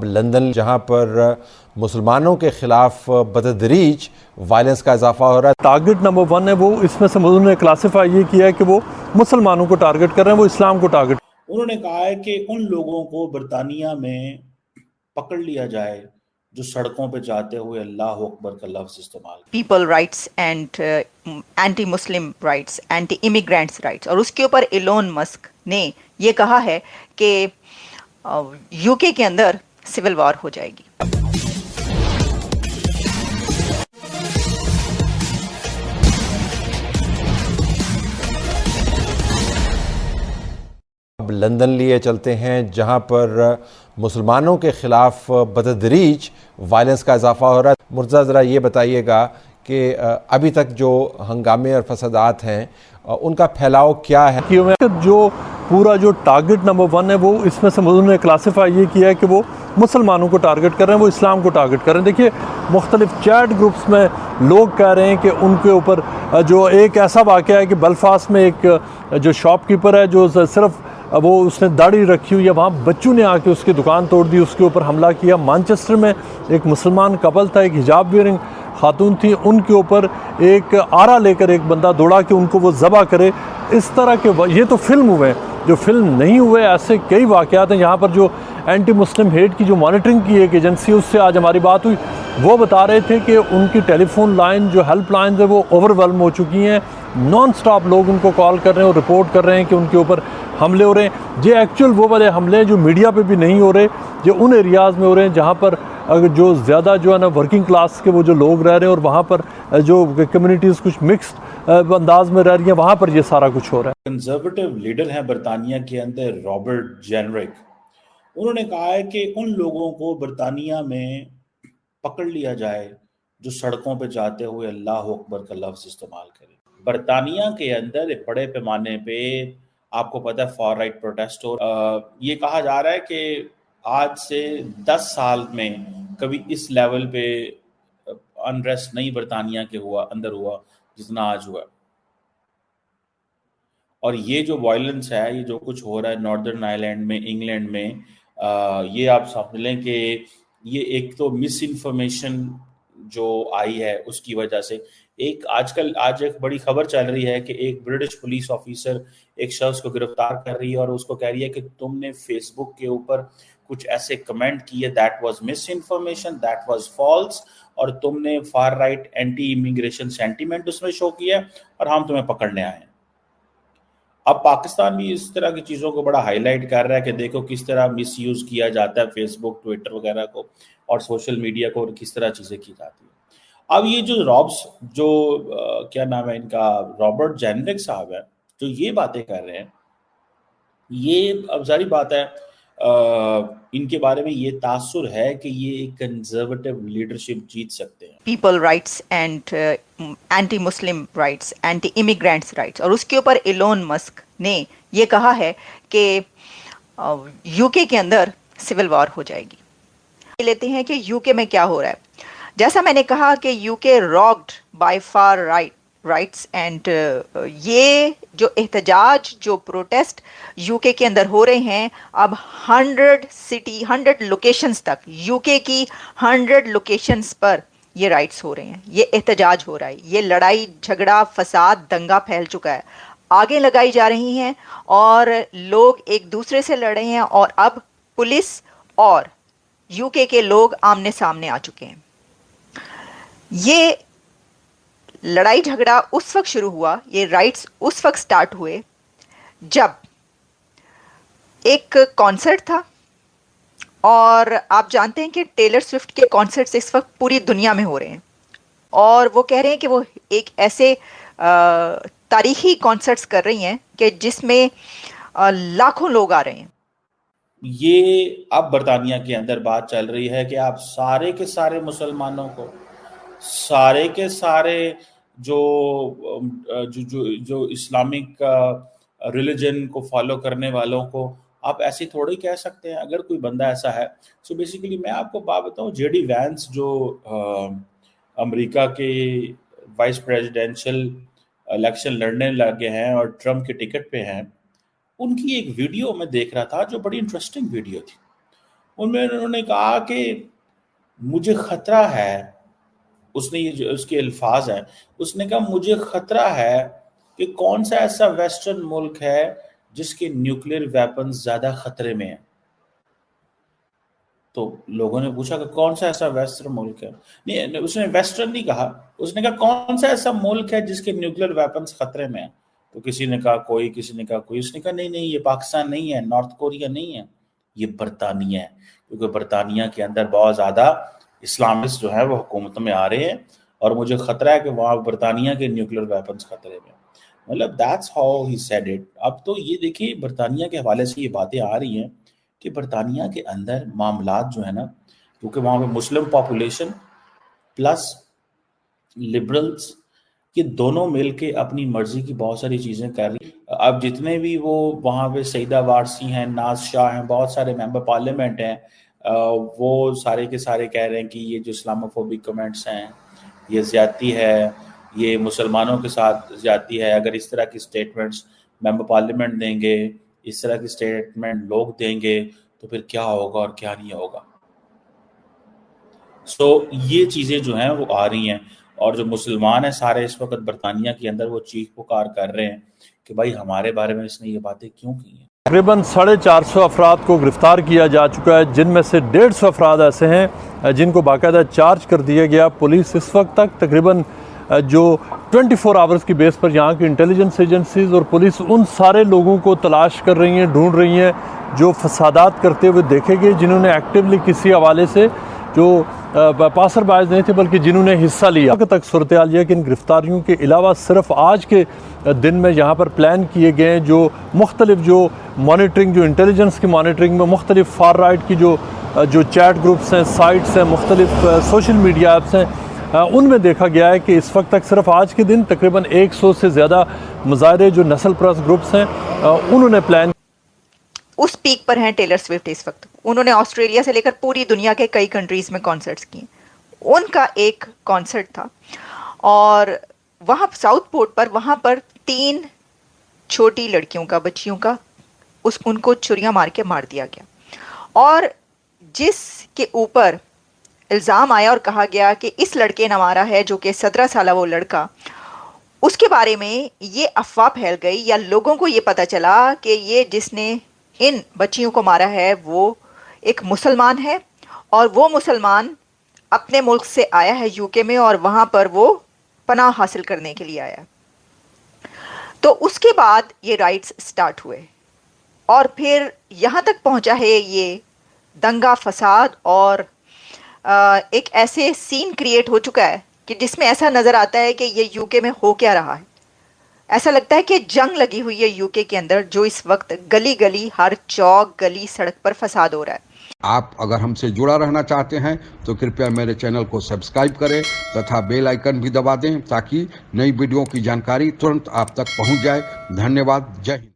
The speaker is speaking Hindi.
अब लंदन जहां पर मुसलमानों के खिलाफ बतदरीज वायलेंस का इजाफा हो रहा है। टारगेट नंबर 1 है, वो इसमें से उन्होंने क्लासिफाई ये किया है कि वो मुसलमानों को टारगेट कर रहे हैं, वो इस्लाम को टारगेट। उन्होंने कहा है कि उन लोगों को बरतानिया में पकड़ लिया जाए जो सड़कों पे जाते हुए अल्लाह अकबर का लफ्ज इस्तेमाल करते। People rights and anti Muslim rights, anti immigrants rights, और उसके ऊपर इलोन मस्क ने ये कहा है कि यूके के अंदर सिविल वॉर हो जाएगी। अब लंदन लिए चलते हैं जहां पर मुसलमानों के खिलाफ बतदरीज वायलेंस का इजाफा हो रहा है। मुर्तज़ा ज़रा ये बताइएगा कि अभी तक जो हंगामे और फसादात हैं उनका फैलाव क्या है? जो पूरा जो टारगेट नंबर 1 है, वो इसमें से उन्होंने क्लासिफाई ये किया है कि वो मुसलमानों को टारगेट कर रहे हैं, वो इस्लाम को टारगेट कर रहे हैं। देखिए, मुख्तलिफ चैट ग्रुप्स में लोग कह रहे हैं कि उनके ऊपर जो एक ऐसा वाक़या है कि बेलफास्ट में एक जो शॉपकीपर है जो सिर्फ वो उसने दाढ़ी रखी हुई है, वहाँ बच्चों ने आके उसकी दुकान तोड़ दी, उसके ऊपर हमला किया। मैनचेस्टर में एक मुसलमान कपल था, एक हिजाब वेयरिंग खातून थी, उनके ऊपर एक आरा लेकर एक बंदा दौड़ा कि उनको वो ज़बह करे। इस तरह के ये तो फिल्म हुए हैं, जो फिल्म नहीं हुए ऐसे कई वाक़यात हैं। यहाँ पर जो एंटी मुस्लिम हेट की जो मॉनिटरिंग की एक एजेंसी, उससे आज हमारी बात हुई, वो बता रहे थे कि उनकी टेलीफोन लाइन जो हेल्प लाइन है वो ओवरवेलम हो चुकी हैं। नॉन स्टॉप लोग उनको कॉल कर रहे हैं और रिपोर्ट कर रहे हैं कि उनके ऊपर हमले हो रहे हैं। ये एक्चुअल वो वाले हमले हैं जो मीडिया पे भी नहीं हो रहे, जो उन एरियाज़ में हो रहे हैं जहाँ पर जो ज़्यादा जो है ना वर्किंग क्लास के वो जो लोग रह रहे हैं और वहाँ पर जो कम्युनिटीज़ कुछ मिक्स्ड अंदाज में रह रही हैं, वहाँ पर ये सारा कुछ हो रहा है। कंजर्वेटिव लीडर हैं बरतानिया के अंदर रॉबर्ट जेनरिक। उन्होंने कहा है कि उन लोगों को बरतानिया में पकड़ लिया जाए जो सड़कों पे जाते हुए अल्लाह अकबर का लफ्ज इस्तेमाल करे। बरतानिया के अंदर एक बड़े पैमाने पे आपको पता है फॉर राइट प्रोटेस्ट हो। ये कहा जा रहा है कि आज से 10 साल में कभी इस लेवल पे अनरेस्ट नहीं बरतानिया के अंदर हुआ जितना आज हुआ। और ये जो वायलेंस है, ये जो कुछ हो रहा है नॉर्दर्न आयरलैंड में, इंग्लैंड में, ये आप समझ लें कि ये एक तो मिस इन्फॉर्मेशन जो आई है उसकी वजह से। आज एक बड़ी खबर चल रही है कि एक ब्रिटिश पुलिस ऑफिसर एक शख्स को गिरफ्तार कर रही है और उसको कह रही है कि तुमने फेसबुक के ऊपर कुछ ऐसे कमेंट किए, that was misinformation, that was false, और तुमने far right anti immigration sentiment उसमें शो किया और हम तुम्हें पकड़ने आए हैं। अब पाकिस्तान भी इस तरह की चीज़ों को बड़ा हाईलाइट कर रहा है कि देखो किस तरह मिसयूज़ किया जाता है फेसबुक, ट्विटर वगैरह को और सोशल मीडिया को, और किस तरह चीज़ें की जाती है। अब ये जो क्या नाम है इनका, रॉबर्ट जेनरिक साहब है, जो ये बातें कर रहे हैं, ये अब जारी बात है इनके बारे में ये तासुर है कि ये एक कंजर्वेटिव लीडरशिप जीत सकते हैं। People rights and anti Muslim rights, anti immigrants rights, और उसके ऊपर इलोन मस्क ने ये कहा है कि यूके के अंदर सिविल वॉर हो जाएगी। लेते हैं कि यूके में क्या हो रहा है। जैसा मैंने कहा कि UK rocked by far rights and ये जो एहतजाज, जो प्रोटेस्ट यूके के अंदर हो रहे हैं, अब 100 लोकेशंस तक, यूके की 100 लोकेशंस पर ये राइट्स हो रहे हैं, ये एहतजाज हो रहा है, ये लड़ाई झगड़ा फसाद दंगा फैल चुका है, आगे लगाई जा रही हैं और लोग एक दूसरे से लड़ रहे हैं, और अब पुलिस और यूके के लोग आमने सामने आ चुके हैं। ये लड़ाई झगड़ा उस वक्त शुरू हुआ, ये राइट्स उस वक्त स्टार्ट हुए जब एक कॉन्सर्ट था, और आप जानते हैं कि टेलर स्विफ्ट के कॉन्सर्ट्स इस वक्त पूरी दुनिया में हो रहे हैं, और वो कह रहे हैं कि वो एक ऐसे तारीखी कॉन्सर्ट्स कर रही हैं कि जिसमें लाखों लोग आ रहे हैं। ये अब बरतानिया के अंदर बात चल रही है कि आप सारे के सारे मुसलमानों को, सारे के सारे जो जो जो, जो इस्लामिक रिलीजन को फॉलो करने वालों को आप ऐसे थोड़ी कह सकते हैं। अगर कोई बंदा ऐसा है, सो बेसिकली मैं आपको बात बताऊं, जेडी वैंस जो अमेरिका के वाइस प्रेसिडेंशियल इलेक्शन लड़ने लगे हैं और ट्रम्प के टिकट पे हैं, उनकी एक वीडियो मैं देख रहा था जो बड़ी इंटरेस्टिंग वीडियो थी। उनमें उन्होंने कहा कि मुझे खतरा है, उसने ये जो उसके अल्फाज हैं, उसने कहा मुझे खतरा है कि कौन सा ऐसा वेस्टर्न मुल्क है जिसके न्यूक्लियर वेपन्स ज्यादा खतरे में है। तो लोगों ने पूछा कि कौन सा ऐसा वेस्टर्न मुल्क है, नहीं उसने वेस्टर्न नहीं कहा, उसने कहा कौन सा ऐसा मुल्क है जिसके न्यूक्लियर वेपन्स खतरे में है। तो किसी ने कहा कोई, किसी ने कहा कोई, उसने कहा नहीं नहीं, ये पाकिस्तान नहीं है, नॉर्थ कोरिया नहीं है, ये बरतानिया है, क्योंकि बरतानिया के अंदर बहुत ज्यादा इस्लामिस्ट जो है वो हुकूमत में आ रहे हैं और मुझे खतरा है कि वहां बरतानिया के न्यूक्लियर वेपन्स खतरे में। मतलब that's how he said it. अब तो ये देखिए बरतानिया के हवाले से ये बातें आ रही हैं कि बरतानिया के अंदर मामलात जो है ना, क्योंकि वहां पे मुस्लिम पॉपुलेशन प्लस लिबरल्स, ये दोनों मिलके अपनी मर्जी की बहुत सारी चीजें कर रही। अब जितने भी वो वहां पे सईदा वारसी हैं, नाज शाह हैं, बहुत सारे मेंबर पार्लियामेंट हैं, वो सारे के सारे कह रहे हैं कि ये जो इस्लामोफोबिक कमेंट्स हैं ये ज्यादती है, ये मुसलमानों के साथ ज्यादती है। अगर इस तरह की स्टेटमेंट्स मेंबर पार्लियामेंट देंगे, इस तरह की स्टेटमेंट लोग देंगे, तो फिर क्या होगा और क्या नहीं होगा। सो ये चीजें जो हैं वो आ रही हैं, और जो मुसलमान हैं सारे इस वक्त बरतानिया के अंदर वो चीख पुकार कर रहे हैं कि भाई हमारे बारे में इसने ये बातें क्यों की हैं। तकरीबन 450 अफराद को गिरफ्तार किया जा चुका है, जिनमें से 150 अफराद ऐसे हैं जिनको बाकायदा चार्ज कर दिया गया। पुलिस इस वक्त तक तकरीबन जो 24 आवर्स की बेस पर यहाँ की इंटेलिजेंस एजेंसीज और पुलिस उन सारे लोगों को तलाश कर रही हैं, ढूंढ रही हैं जो फसादात करते हुए देखे गए, जिन्होंने एक्टिवली किसी हवाले से जो पासर बाज नहीं थे बल्कि जिन्होंने हिस्सा लिया। तक सूरत हाल है कि इन गिरफ्तारियों के अलावा सिर्फ आज के दिन में यहाँ पर प्लान किए गए हैं जो मुख्तलिफ जो मॉनिटरिंग, जो इंटेलिजेंस की मॉनिटरिंग में मुख्तलिफ फार राइट की जो चैट ग्रुप्स हैं, साइट्स हैं, मुख्तलिफ सोशल मीडिया ऐप्स हैं, उनमें देखा गया है कि इस वक्त तक सिर्फ आज के दिन तकरीबन 100 से ज़्यादा मुजाहरे जो नस्ल परस्त ग्रुप्स हैं उन्होंने प्लान। उस पीक पर हैं टेलर स्विफ्ट इस वक्त। उन्होंने ऑस्ट्रेलिया से लेकर पूरी दुनिया के कई कंट्रीज में कॉन्सर्ट्स किए। उनका एक कॉन्सर्ट था और वहाँ साउथ पोर्ट पर, वहाँ पर 3 छोटी लड़कियों का, बच्चियों का उनको छुरियां मार के मार दिया गया। और जिसके ऊपर इल्ज़ाम आया और कहा गया कि इस लड़के ने मारा है, जो कि 17 साल वो लड़का, उसके बारे में ये अफवाह फैल गई या लोगों को ये पता चला कि ये जिसने इन बच्चियों को मारा है वो एक मुसलमान है और वो मुसलमान अपने मुल्क से आया है यूके में और वहाँ पर वो पनाह हासिल करने के लिए आया। तो उसके बाद ये राइट्स स्टार्ट हुए और फिर यहाँ तक पहुँचा है ये दंगा फसाद और एक ऐसे सीन क्रिएट हो चुका है कि जिसमें ऐसा नज़र आता है कि ये यूके में हो क्या रहा है। ऐसा लगता है कि जंग लगी हुई है यूके के अंदर, जो इस वक्त गली गली, हर चौक गली, सड़क पर फसाद हो रहा है। आप अगर हमसे जुड़ा रहना चाहते हैं तो कृपया मेरे चैनल को सब्सक्राइब करें तथा बेल आइकन भी दबा दें ताकि नई वीडियो की जानकारी तुरंत आप तक पहुंच जाए। धन्यवाद। जय हिंद।